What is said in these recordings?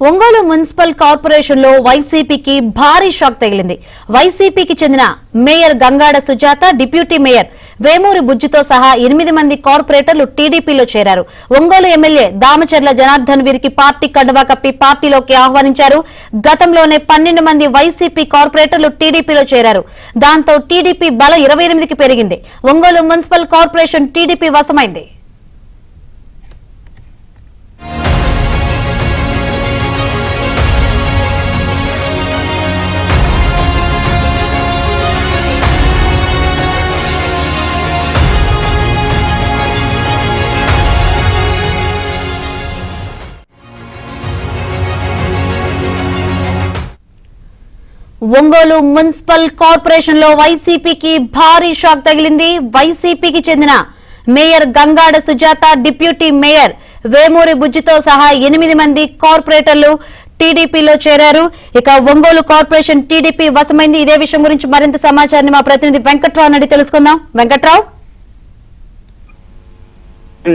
Ongole municipal corporation లో వైసీపీకి భారీ షాక్ తగిలింది. వైసీపీకి చెందిన mayor Gangada Sujatha, deputy mayor Vemuri బుజ్జితో సహా 8 మంది కార్పొరేటర్లు టీడీపీలో చేరారు. ఒంగోలు ఎమ్మెల్యే దామచర్ల జనార్దన్ వీరికి పార్టీ కండువా కప్పి పార్టీలోకి ఆహ్వానించారు. గతంలోనే 12 మంది వైసీపీ కార్పొరేటర్లు టీడీపీలో చేరారు. దాంతో టీడీపీ బలం 28కి పెరిగింది. ఒంగోలు మున్సిపల్ కార్పొరేషన్ టీడీపీ వశమైంది. ఒంగోలు మున్సిపల్ కార్పొరేషన్ లో వైసీపీకి భారీ షాక్ తగిలింది. వైసీపీకి చెందిన mayor Gangada Sujatha, deputy mayor Vemuri బుజ్జితో సహా 8 మంది కార్పొరేటర్లు టీడీపీలో చేరారు. ఇక ఒంగోలు కార్పొరేషన్ టీడీపీ వశమైంది. ఇదే విషయం గురించి మరింత సమాచారాన్ని మా ప్రతినిధి వెంకట్రావు అడిగి తెలుసుకుందాం. వెంకట్రావు,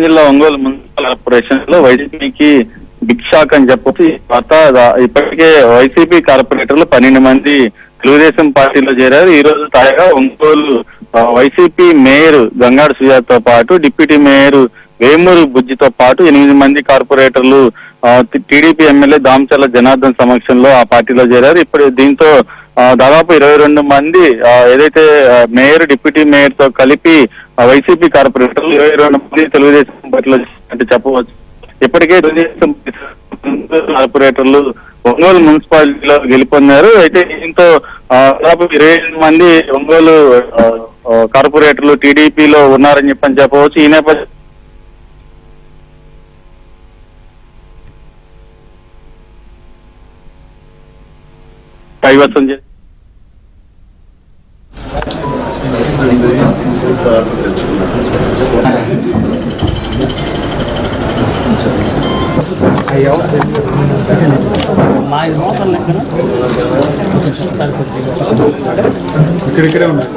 జిల్లా ఒంగోలు మున్సిపల్ కార్పొరేషన్ లో వైసీపీకి బిగ్ షాక్ అని చెప్పొచ్చు. ఇప్పటికే వైసీపీ కార్పొరేటర్లు 12 మంది తెలుగుదేశం పార్టీలో చేరారు. ఈ రోజు తాజాగా ఒంగోలు వైసీపీ మేయర్ గంగాడ సుజాతతో పాటు డిప్యూటీ మేయర్ వేమూరి బుజ్జితో పాటు 8 మంది కార్పొరేటర్లు టీడీపీ ఎమ్మెల్యే దామచర్ల జనార్దన్ సమక్షంలో ఆ పార్టీలో చేరారు. ఇప్పుడు దీంతో దాదాపు 22 మంది ఏదైతే మేయర్, డిప్యూటీ మేయర్ తో కలిపి వైసీపీ కార్పొరేటర్లు 22 మంది తెలుగుదేశం పార్టీలో అంటే చెప్పవచ్చు. ఇప్పటికే తెలుగుదేశం కార్పొరేటర్లు ఒంగోలు మున్సిపాలిటీలో గెలుపొందారు. అయితే దీంతో దాదాపు 20 మంది ఒంగోలు కార్పొరేటర్లు టీడీపీలో ఉన్నారని చెప్పవచ్చు. ఈ నేపథ్యం కైవసం చేసి ఇక్కడే ఉన్నాయి.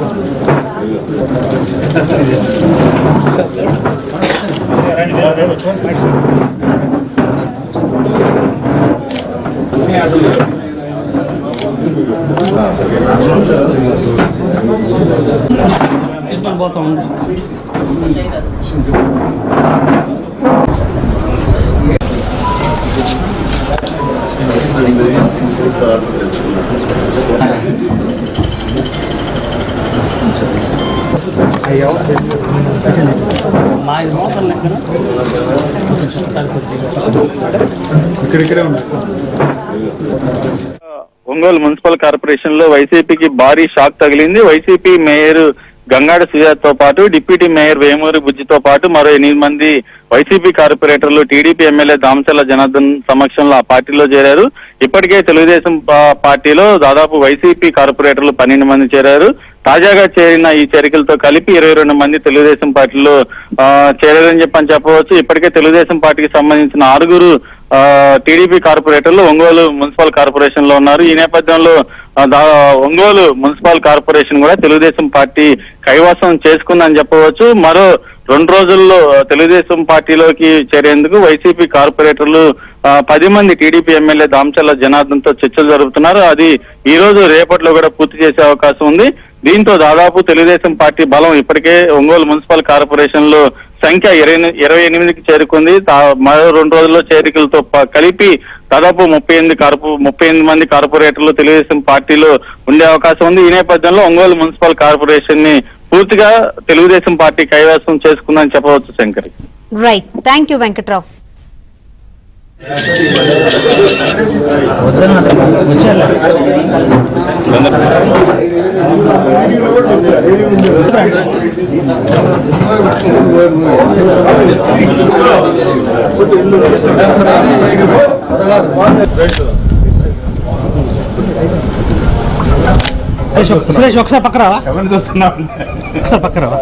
ఇక్కడే ఉన్నాయి. ఒంగోలు మున్సిపల్ కార్పొరేషన్ లో వైసీపీకి భారీ షాక్ తగిలింది. వైసీపీ మేయర్ గంగాడ సుజాతతో పాటు డిప్యూటీ మేయర్ వేమూరి బుజ్జితో పాటు మరో 8 మంది వైసీపీ కార్పొరేటర్లు టీడీపీ ఎమ్మెల్యే దామచర్ల జనార్దన్ సమక్షంలో ఆ పార్టీలో చేరారు. ఇప్పటికే తెలుగుదేశం పార్టీలో దాదాపు వైసీపీ కార్పొరేటర్లు 12 మంది చేరారు. తాజాగా చేరిన ఈ చేరికలతో కలిపి 22 మంది తెలుగుదేశం పార్టీలో చేరారని చెప్పవచ్చు. ఇప్పటికే తెలుగుదేశం పార్టీకి సంబంధించిన 6 టీడీపీ కార్పొరేటర్లు ఒంగోలు మున్సిపల్ కార్పొరేషన్ లో ఉన్నారు. ఈ నేపథ్యంలో ఒంగోలు మున్సిపల్ కార్పొరేషన్ కూడా తెలుగుదేశం పార్టీ కైవసం చేసుకుందని చెప్పవచ్చు. మరో 2 రోజుల్లో తెలుగుదేశం పార్టీలోకి చేరేందుకు వైసీపీ కార్పొరేటర్లు 10 మంది టీడీపీ ఎమ్మెల్యే దామచర్ల జనార్దన్ తో చర్చలు జరుపుతున్నారు. అది ఈ రోజు రేపట్లో కూడా పూర్తి చేసే అవకాశం ఉంది. దీంతో దాదాపు తెలుగుదేశం పార్టీ బలం ఇప్పటికే ఒంగోలు మున్సిపల్ కార్పొరేషన్ లో సంఖ్య 28కి చేరుకుంది. మరో 2 రోజుల్లో చేరికలతో కలిపి దాదాపు 38 మంది కార్పొరేటర్లు తెలుగుదేశం పార్టీలో ఉండే అవకాశం ఉంది. ఈ నేపథ్యంలో ఒంగోలు మున్సిపల్ కార్పొరేషన్ ని పూర్తిగా తెలుగుదేశం పార్టీ కైవసం చేసుకుందని చెప్పవచ్చు. Shankari, right, thank you Venkatrao. Suresh ఒకసారి పక్కరావా, ఒకసారి పక్కరావా.